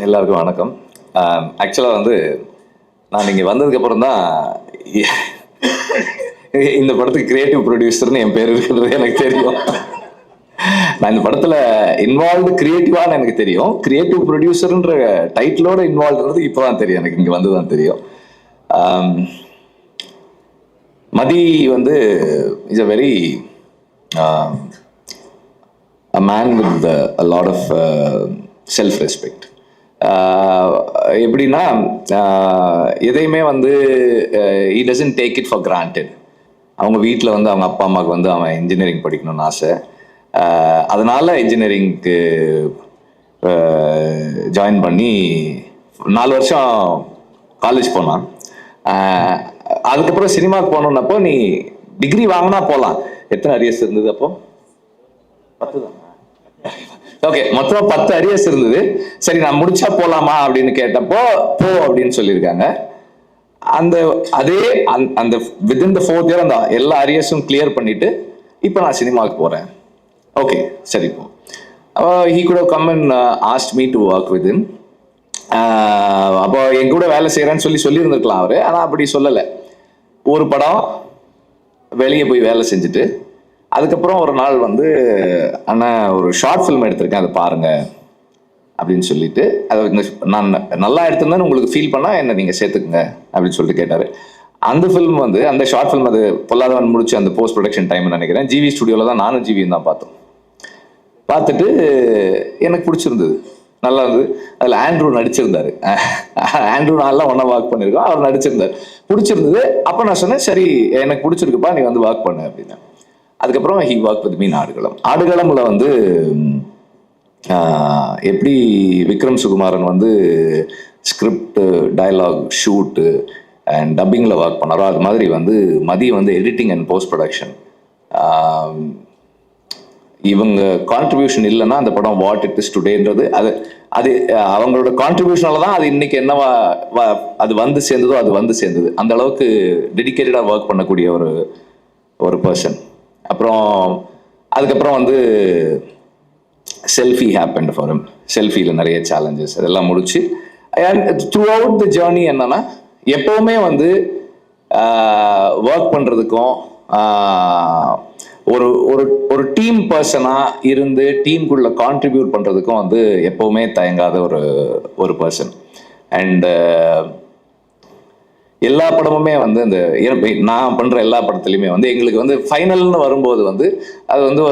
எல்லாருக்கும் வணக்கம். ஆக்சுவலாக வந்து நான் இங்கே வந்ததுக்கப்புறம் தான் இந்த படத்துக்கு கிரியேட்டிவ் ப்ரொடியூசர்னு என் பேர் இருக்கிறது எனக்கு தெரியும். நான் இந்த படத்தில் இன்வால்வ்டு கிரியேட்டிவான்னு எனக்கு தெரியும். கிரியேட்டிவ் ப்ரொடியூசர்ன்ற டைட்டிலோட இன்வால்வ்ன்றது இப்போ தான் தெரியும், எனக்கு இங்கே வந்து தான் தெரியும். மதி வந்து is a very a man with a lot of self-respect. எப்படின்னா எதையுமே வந்து he doesn't take it for granted. அவங்க வீட்டில் வந்து அவங்க அப்பா அம்மாவுக்கு வந்து அவன் இன்ஜினியரிங் படிக்கணும்னு ஆசை. அதனால இன்ஜினியரிங்க்கு ஜாயின் பண்ணி 4 வருஷம் காலேஜ் போனான். அதுக்கப்புறம் சினிமாவுக்கு போகணுன்னப்போ நீ டிகிரி வாங்கினா போகலாம். எத்தனை அரியர்ஸ் இருந்தது அப்போ? 10 தான். ஓகே, மொத்தம் 10 அரியர்ஸ் இருந்தது. சரி, நான் முடிச்சா போலாமா அப்படின்னு கேட்டப்போ போ அப்படின்னு சொல்லியிருக்காங்க. அந்த வித்தின் த 4th இயர் அந்த எல்லா அரியர்ஸும் கிளியர் பண்ணிட்டு இப்போ நான் சினிமாவுக்கு போறேன். ஓகே, சரி போ. He could have come and asked me to work with him. அப்போ என் கூட வேலை செய்யறேன்னு சொல்லியிருந்திருக்கலாம் அவரு. ஆனால் அப்படி சொல்லலை. ஒரு படம் வெளியே போய் வேலை செஞ்சுட்டு அதுக்கப்புறம் ஒரு நாள் வந்து அண்ணா ஒரு ஷார்ட் ஃபிலிம் எடுத்திருக்கேன், அதை பாருங்க அப்படின்னு சொல்லிட்டு, அதை நான் நல்லா எடுத்திருந்தேன்னு உங்களுக்கு ஃபீல் பண்ணால் என்ன நீங்கள் சேர்த்துக்குங்க அப்படின்னு சொல்லிட்டு கேட்டார். அந்த ஃபிலிம் வந்து அந்த ஷார்ட் ஃபிலிம் அது பொல்லாதவன் முடிச்சு அந்த போஸ்ட் ப்ரொடக்ஷன் டைம்னு நினைக்கிறேன். ஜிவி ஸ்டுடியோவில் தான் நானும் ஜிவியும் தான் பார்த்தோம். பார்த்துட்டு எனக்கு பிடிச்சிருந்தது, நல்லா இருந்தது. அதில் ஆண்ட்ரூ நடிச்சிருந்தாரு. ஆண்ட்ரூ நான்லாம் ஒன்றா ஒர்க் பண்ணியிருக்கோம், அவர் நடிச்சிருந்தார். பிடிச்சிருந்தது. அப்போ நான் சொன்னேன், சரி எனக்கு பிடிச்சிருக்குப்பா, நீ வந்து ஒர்க் பண்ணு அப்படின்னு. அதுக்கப்புறம் he work with me in Aadukalam. ஆடுகளம்ல வந்து எப்படி விக்ரம் சுகுமாரன் வந்து ஸ்கிரிப்ட், டயலாக், ஷூட்டு அண்ட் டப்பிங்கில் ஒர்க் பண்ணாரோ அது மாதிரி வந்து மதி வந்து எடிட்டிங் அண்ட் போஸ்ட் ப்ரொடக்ஷன். இவங்க கான்ட்ரிபியூஷன் இல்லைன்னா அந்த படம் வாட் இட் இஸ் டுடேன்றது அது அவங்களோட கான்ட்ரிபியூஷனால தான் அது இன்னைக்கு என்னவா அது வந்து சேர்ந்தது. அந்த அளவுக்கு டெடிக்கேட்டடாக ஒர்க் பண்ணக்கூடிய ஒரு பர்சன். அப்புறம் அதுக்கப்புறம் வந்து செல்ஃபி ஹேப்பன் ஃபார் ஹிம். செல்ஃபியில் நிறைய சேலஞ்சஸ் அதெல்லாம் முடிச்சு த்ரூ அவுட் த ஜேர்னி என்னன்னா எப்போவுமே வந்து ஒர்க் பண்ணுறதுக்கும் ஒரு டீம் பர்சனாக இருந்து டீமுக்குள்ள கான்ட்ரிபியூட் பண்ணுறதுக்கும் வந்து எப்போவுமே தயங்காத ஒரு பர்சன். அண்ட் எல்லா படமுமே வந்து நான் பண்ணுற எல்லா படத்துலையுமே வந்து எங்களுக்கு வந்து ஃபைனல்னு வரும்போது வந்து அது வந்து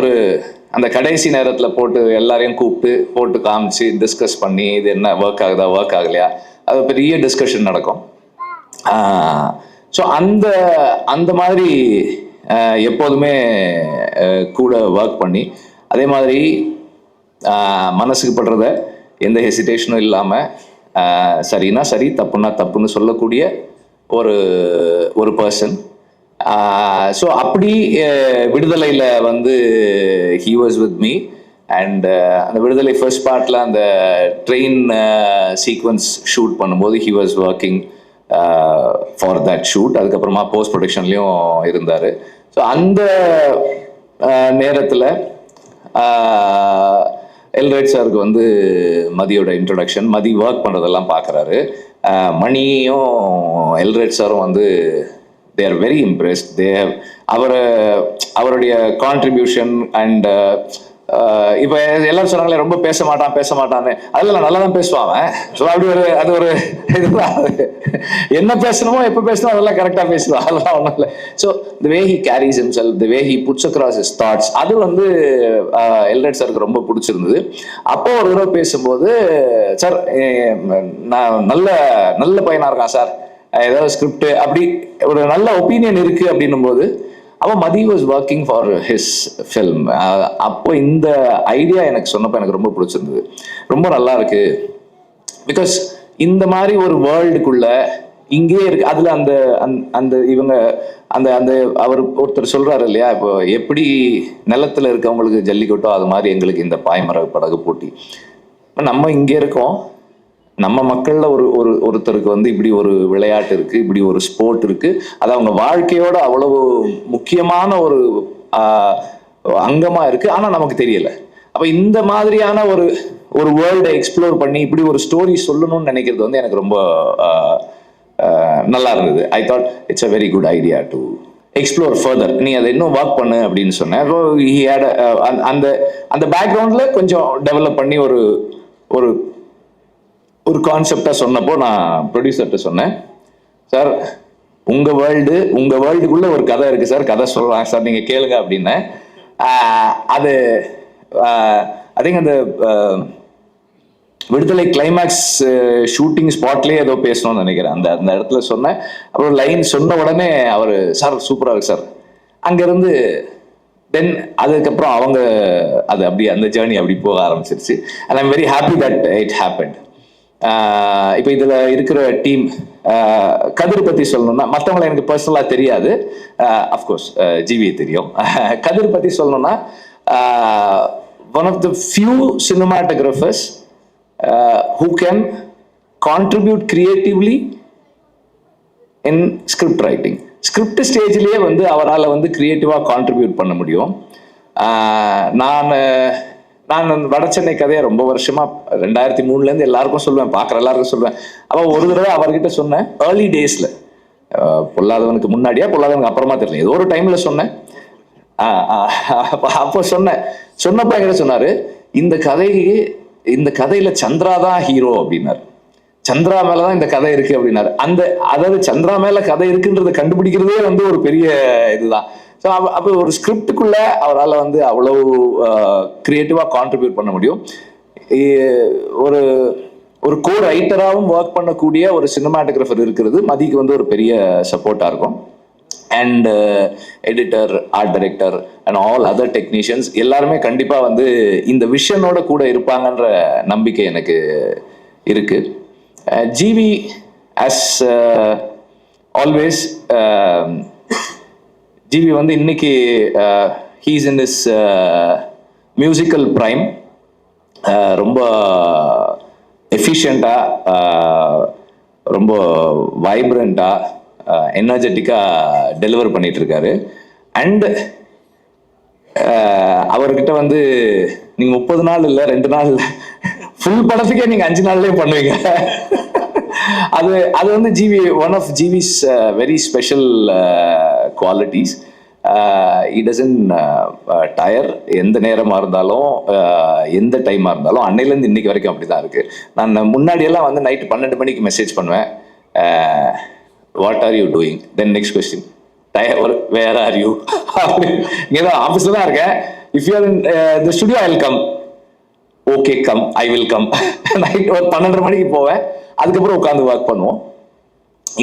அந்த கடைசி நேரத்தில் போட்டு எல்லாரையும் கூப்பிட்டு போட்டு காமிச்சு டிஸ்கஸ் பண்ணி இது என்ன ஒர்க் ஆகுதா ஒர்க் ஆகலையா, அது பெரிய டிஸ்கஷன் நடக்கும். ஸோ அந்த மாதிரி எப்போதுமே கூட ஒர்க் பண்ணி அதே மாதிரி மனசுக்கு படுறத எந்த ஹெசிடேஷனும் இல்லாமல் சரின்னா சரி தப்புன்னா தப்புன்னு சொல்லக்கூடிய ஒரு பர்சன். ஸோ அப்படி விடுதலையில் வந்து he was with me. And அந்த விடுதலை ஃபர்ஸ்ட் பார்ட்டில் அந்த ட்ரெயின் சீக்வன்ஸ் ஷூட் பண்ணும்போது he was working for that shoot. அதுக்கப்புறமா போஸ்ட் ப்ரொடக்ஷன்லேயும் இருந்தார். ஸோ அந்த நேரத்தில் எல்ரைட் சாருக்கு வந்து மதியோட இன்ட்ரொடக்ஷன், மதி ஒர்க் பண்ணுறதெல்லாம் பார்க்குறாரு. மணியும் எல்ரைட் சாரும் வந்து they are very impressed. They have அவருடைய கான்ட்ரிபியூஷன் அண்ட் இப்போ எல்லாரும் சொன்னாங்களே ரொம்ப பேச மாட்டான்னு, அதெல்லாம் நல்லா தான் பேசுவாங்க. ஸோ அப்படி அது ஒரு இதுதான், என்ன பேசணுமோ எப்போ பேசணும் அதெல்லாம் கரெக்டாக பேசுவான், அதெல்லாம் ஒன்றும் இல்லை. So the way he carries himself, the way he puts across his thoughts, அது வந்து எல்ரைட் சாருக்கு ரொம்ப பிடிச்சிருந்தது. அப்போ ஒரு தடவை பேசும்போது, சார் நான் நல்ல பையனாக இருக்கான் சார், ஏதாவது ஸ்கிரிப்ட் அப்படி ஒரு நல்ல ஒப்பீனியன் இருக்கு அப்படின்னும் போது அவன் Mathi was working for his film. அப்போ இந்த ஐடியா எனக்கு சொன்னப்போ எனக்கு ரொம்ப பிடிச்சிருந்தது, ரொம்ப நல்லா இருக்கு. பிகாஸ் இந்த மாதிரி ஒரு வேர்ல்டுக்குள்ள இங்கே இருக்கு. அதுல அந்த இவங்க அந்த அவர் ஒருத்தர் சொல்றாரு இல்லையா, இப்போ எப்படி நிலத்துல இருக்கவங்களுக்கு ஜல்லிக்கட்டோ அது மாதிரி எங்களுக்கு இந்த பாய்மர படகு போட்டி. நம்ம இங்கே இருக்கோம், நம்ம மக்கள்ல ஒருத்தருக்கு வந்து இப்படி ஒரு விளையாட்டு இருக்கு, இப்படி ஒரு ஸ்போர்ட் இருக்கு, அது அவங்க வாழ்க்கையோட அவ்வளவு முக்கியமான ஒரு அங்கமா இருக்கு, ஆனா நமக்கு தெரியல. அப்ப இந்த மாதிரியான ஒரு வேர்ல்டை எக்ஸ்ப்ளோர் பண்ணி இப்படி ஒரு ஸ்டோரி சொல்லணும்னு நினைக்கிறது வந்து எனக்கு ரொம்ப நல்லா இருந்தது. I thought it's a very good idea to explore further. நீ அதை இன்னும் ஒர்க் பண்ணு அப்படின்னு சொன்னேன். அந்த அந்த பேக்ரவுண்ட்ல கொஞ்சம் டெவலப் பண்ணி ஒரு ஒரு ஒரு கான்செப்டா சொன்னப்போ நான் ப்ரொடியூசர்கிட்ட சொன்னேன், சார் உங்க வேர்ல்டுக்குள்ள ஒரு கதை இருக்கு சார், கதை சொல்றாங்க சார், நீங்க கேளுங்க அப்படின்னு. அது ஐ திங்க் அந்த விடுதலை கிளைமேக்ஸ் ஷூட்டிங் ஸ்பாட்லயே ஏதோ பேசணும்னு நினைக்கிறேன். அந்த அந்த இடத்துல சொன்னேன். அப்புறம் லைன் சொன்ன உடனே அவர் சார் சூப்பரா இருக்கு சார். அங்கிருந்து தென் அதுக்கப்புறம் அவங்க அது அப்படி அந்த ஜேர்னி அப்படி போக ஆரம்பிச்சிருச்சு. And I'm very happy that it happened. இப்போ இதில் இருக்கிற டீம் கதிர் பற்றி சொல்லணும்னா, மற்றவங்களை எனக்கு பர்சனலாக தெரியாது, அஃப்கோர்ஸ் ஜிவியை தெரியும். கதிர் பற்றி சொல்லணும்னா one of the few cinematographers who can contribute creatively in script writing. Script ஸ்டேஜ்லேயே வந்து அவரால் வந்து கிரியேட்டிவாக கான்ட்ரிபியூட் பண்ண முடியும். நான் வட சென்னை கதையை ரொம்ப வருஷமா 2003 எல்லாருக்கும் சொல்லுவேன், பார்க்குற எல்லாருக்கும் சொல்லுவேன். அப்போ ஒரு தடவை அவர்கிட்ட சொன்னேன், ஏர்லி டேஸில், பொல்லாதவனுக்கு முன்னாடியா பொல்லாதவனுக்கு அப்புறமா தெரியல, ஏதோ ஒரு டைமில் சொன்னேன். அப்போ சொன்னப்போ என்கிட்ட சொன்னார், இந்த கதையில சந்திரா தான் ஹீரோ அப்படின்னாரு. சந்திரா மேலதான் இந்த கதை இருக்கு அப்படின்னாரு. அதாவது சந்திரா மேல கதை இருக்குன்றதை கண்டுபிடிக்கிறதே வந்து ஒரு பெரிய இதுதான். ஸோ அப்போ ஒரு ஸ்கிரிப்டுக்குள்ள அவரால் வந்து அவ்வளவு கிரியேட்டிவா கான்ட்ரிபியூட் பண்ண முடியும். ஒரு ஒரு கோ ரைட்டராகவும் ஒர்க் பண்ணக்கூடிய ஒரு சினிமாட்டோகிராஃபர் இருக்கிறது மதிக்கு வந்து ஒரு பெரிய சப்போர்ட்டா இருக்கும். And editor, art director and all other technicians எல்லாருமே கண்டிப்பா வந்து இந்த விஷனோட கூட இருப்பாங்கன்ற நம்பிக்கை எனக்கு இருக்கு. ஜிவி ஆஸ் ஆல்வேஸ், ஜிவி வந்து இன்னைக்கு he's in is musical prime. ரொம்ப எஃபிஷியண்டா, ரொம்ப வைப்ரண்டா, எனர்ஜெட்டிக்காக டெலிவர் பண்ணிட்டு இருக்காரு. அண்ட் அவர்கிட்ட வந்து நீங்க 30 நாள் இல்லை 2 நாள் இல்லை, ஃபுல் படத்துக்கே நீங்க 5 நாள்லயே பண்ணுவீங்க. அது வந்து one of GV's very special qualities. It doesn't tire. எந்த நேரமா இருந்தாலும் எந்த டைமா இருந்தாலும், அன்னையிலேருந்து இன்னைக்கு வரைக்கும் அப்படிதான் இருக்கு. நான் முன்னாடியெல்லாம் வந்து நைட்டு 12 மணிக்கு மெசேஜ் பண்ணுவேன், what are you doing, then next question where are you, இங்கே தான் ஆஃபீஸில் தான் இருக்கேன், if you are in the studio I will come, okay come, I will come. Night ஒரு 12:30 மணிக்கு போவேன், அதுக்கப்புறம் உட்காந்து ஒர்க் பண்ணுவோம்.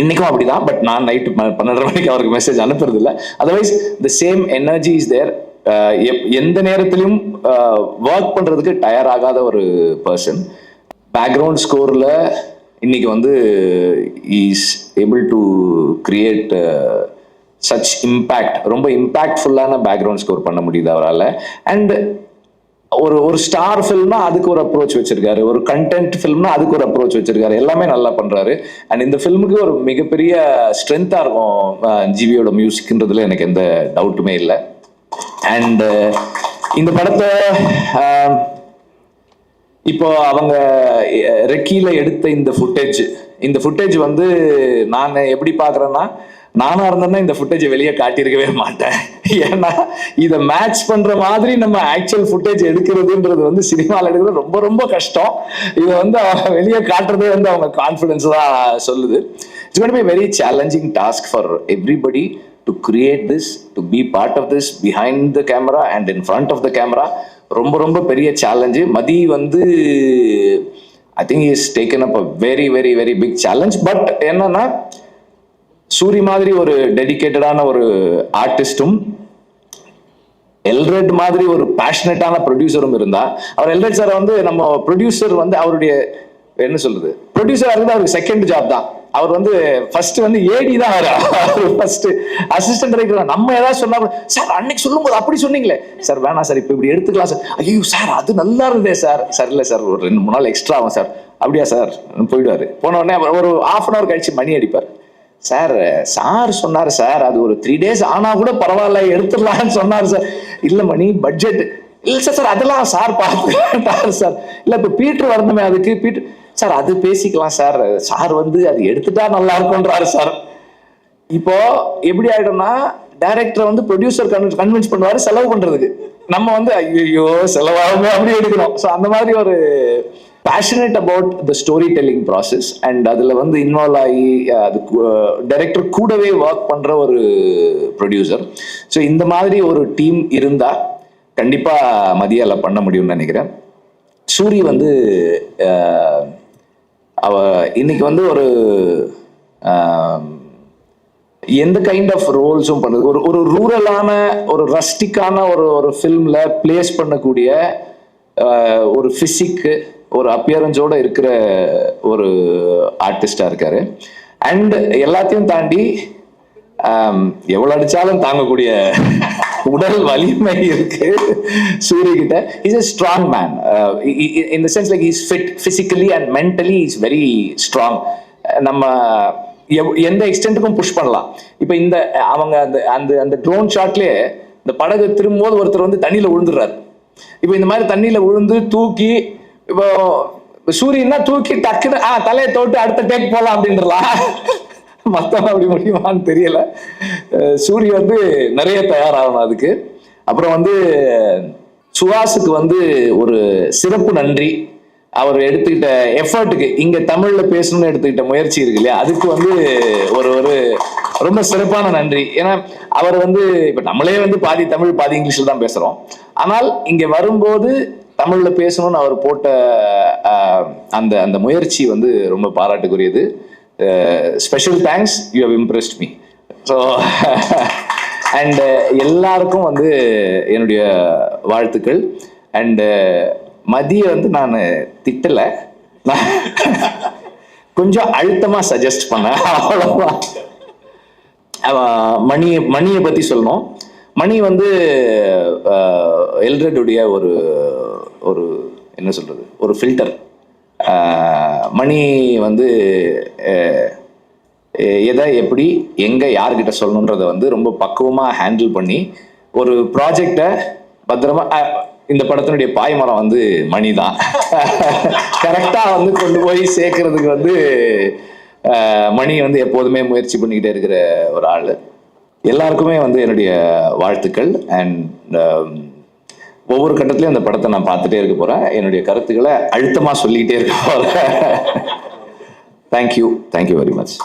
இன்னைக்கும் அப்படிதான். பட் நான் நைட்டு 12:30 மணிக்கு அவருக்கு மெசேஜ் அனுப்புறது இல்லை. Otherwise the same energy is there. எந்த நேரத்திலும் ஒர்க் பண்றதுக்கு டயர் ஆகாத ஒரு பர்சன். பேக்ரவுண்ட் ஸ்கோர்ல இன்னைக்கு வந்து is able to create such impact, ரொம்ப இம்பேக்ட்ஃபுல்லான பேக்ரவுண்ட் ஸ்கோர் பண்ண முடியுது அவரால். அண்ட் ஒரு ஸ்டார் ஃபில்ம்னா அதுக்கு ஒரு அப்ரோச் வச்சிருக்காரு, ஒரு கண்டென்ட் ஃபில்ம்னா அதுக்கு ஒரு அப்ரோச் வச்சிருக்காரு, எல்லாமே நல்லா பண்றாரு. அண்ட் இந்த ஃபில்முக்கு ஒரு மிகப்பெரிய ஸ்ட்ரென்த்தா இருக்கும் ஜிவியோட மியூசிக்ன்றதுல எனக்கு எந்த டவுட்டுமே இல்லை. அண்ட் இந்த படத்தை இப்போ அவங்க ரெக்கியில எடுத்த இந்த ஃபுட்டேஜ் வந்து நான் எப்படி பாக்குறேன்னா, நானா இருந்தேன்னா இந்த ஃபுட்டேஜை வெளியே காட்டியிருக்கவே மாட்டேன். ஏன்னா இதை மேட்ச் பண்ற மாதிரி நம்ம ஆக்சுவல் ஃபுட்டேஜ் எடுக்கிறதுன்றது வந்து சினிமாவில் எடுக்கிறது ரொம்ப ரொம்ப கஷ்டம். இதை வந்து வெளியே காட்டுறதே வந்து அவங்க கான்ஃபிடன்ஸ் தான் சொல்லுது. It's going to be very challenging task for everybody to create this, to be part of this behind the camera and in front of the camera. ரொம்ப ரொம்ப பெரிய சேலஞ்சு. மதி வந்து I think is taken up a very very very big challenge. But என்னன்னா, சூரி மாதிரி ஒரு டெடிகேட்டடான ஒரு ஆர்டிஸ்டும், எல்ரெட் மாதிரி ஒரு பேஷனட்டான ப்ரொடியூசரும் இருந்தா, அவர் எல்ரெட் சார் வந்து நம்ம ப்ரொடியூசர் வந்து அவருடைய என்ன சொல்றது, ப்ரொடியூசரா இருந்தா அவருக்கு செகண்ட் ஜாப் தான். அவர் வந்து ஃபர்ஸ்ட் வந்து ஏடி தான், அவர் ஃபர்ஸ்ட் அசிஸ்டன்ட் டைரக்டர். நம்ம ஏதாவது சொன்னா சார் அன்னைக்கு சொல்லும் போது அப்படி சொன்னீங்களே சார், வேணாம் சார் இப்போ இப்படி எடுத்துக்கலாம் சார், ஐயோ சார் அது நல்லா இருந்தே சார், சார் இல்லை சார் ஒரு 2-3 நாள் எக்ஸ்ட்ரா ஆகும் சார், அப்படியா சார் போயிடுவாரு. போன உடனே ஒரு 1/2 hour கழிச்சு மணி அடிப்பார், சார் சொன்னார் சார் அது ஒரு 3 days ஆனா கூட பரவாயில்ல எடுத்துடலாம்னு சொன்னார் சார். இல்ல மணி பட்ஜெட் இல்ல சார் அதெல்லாம் சார் பார்த்துட்டாரு சார். இல்ல இப்ப பீட்டர் வரணுமே, அதுக்கு பீட்டர் சார் அது பேசிக்கலாம் சார், சார் வந்து அது எடுத்துட்டா நல்லா இருக்கும்ன்றாரு சார். இப்போ எப்படி ஆயிடும்னா டைரக்டர் வந்து ப்ரொடியூசர் கன்வின்ஸ் பண்ணுவாரு செலவு பண்றதுக்கு, நம்ம வந்து ஐயோ செலவாகுமே அப்படி எடுக்கணும். ஸோ அந்த மாதிரி ஒரு passionate about the story telling process and அதுல வந்து இன்வால்வ் ஆகி அது டைரக்டர் கூடவே ஒர்க் பண்ற ஒரு ப்ரொடியூசர். ஸோ இந்த மாதிரி ஒரு டீம் இருந்தா கண்டிப்பா மதியால பண்ண முடியும்னு நினைக்கிறேன். சூரி வந்து அவ இன்னைக்கு வந்து ஒரு எந்த கைண்ட் ஆஃப் ரோல்ஸும் பண்ணுது, ஒரு ஒரு ரூரலான ஒரு ரஸ்டிக்கான ஒரு ஒரு ஃபில்ம்ல பிளேஸ் பண்ணக்கூடிய ஒரு பிசிக் ஒரு அப்பியரன்ஸோட இருக்கிற ஒரு ஆர்டிஸ்டா இருக்காரு. அண்ட் எல்லாத்தையும் தாண்டி எவ்வளவு அடிச்சாலும் தாங்கக்கூடிய உடல் வலிமை இருக்கு சூரிய கிட்ட. Is a strong man in the sense like he is fit physically and mentally he is very strong. நம்ம எந்த எக்ஸ்டென்ட்டுக்கும் புஷ் பண்ணலாம். இப்ப இந்த அவங்க அந்த அந்த அந்த ட்ரோன் ஷாட்லயே இந்த படகு திரும்பும்போது ஒருத்தர் வந்து தண்ணியில விழுந்துடுறாரு. இப்போ இந்த மாதிரி தண்ணியில விழுந்து தூக்கி இப்போ சூரியன்னா தூக்கி டக்குன்னு தலையை தோட்டு அடுத்த டேக் போலாம் அப்படின்றலாம். மத்தவங்க அப்படி முடியுமான்னு தெரியல. சூரிய வந்து நிறைய தயாராகணும் அதுக்கு. அப்புறம் வந்து சுஹாஸுக்கு வந்து ஒரு சிறப்பு நன்றி. அவர் எடுத்துக்கிட்ட எஃபர்ட்டுக்கு, இங்க தமிழ்ல பேசணும்னு எடுத்துக்கிட்ட முயற்சி இருக்கு இல்லையா, அதுக்கு வந்து ஒரு ஒரு ரொம்ப சிறப்பான நன்றி. ஏன்னா அவர் வந்து இப்ப நம்மளே வந்து பாதி தமிழ் பாதி இங்கிலீஷ்ல தான் பேசுறோம். ஆனால் இங்க வரும்போது தமிழ்ல பேசணும்னு அவர் போட்ட அந்த அந்த முயற்சி வந்து ரொம்ப பாராட்டுக்குரியது. Special thanks, you have impressed me. So and எல்லாருக்கும் வந்து என்னுடைய வாழ்த்துக்கள். அண்ட் மதிய வந்து நான் திட்டல, கொஞ்சம் அழுத்தமா சஜஸ்ட் பண்ணேன், அவ்வளவுதான். மணியை பத்தி சொல்லணும். மணி வந்து எல்ரெட்டுடைய ஒரு ஒரு என்ன சொல்றது ஒரு ஃபில்டர். மணி வந்து எதை எப்படி எங்க யார்கிட்ட சொல்லணுன்றத வந்து ரொம்ப பக்குவமா ஹேண்டில் பண்ணி ஒரு ப்ராஜெக்டை பத்திரமா, இந்த படத்தினுடைய பாய்மரம் வந்து மணி தான் கரெக்டா வந்து கொண்டு போய் சேர்க்கறதுக்கு வந்து மணி வந்து எப்போதுமே முயற்சி பண்ணிக்கிட்டே இருக்கிற ஒரு ஆள். எல்லாருக்குமே வந்து என்னுடைய வாழ்த்துக்கள். அண்ட் ஒவ்வொரு கட்டத்திலையும் அந்த படத்தை நான் பார்த்துட்டே இருக்க போறேன். என்னுடைய கருத்துக்களை அழுத்தமா சொல்லிக்கிட்டே இருக்க போறேன். Thank you very much.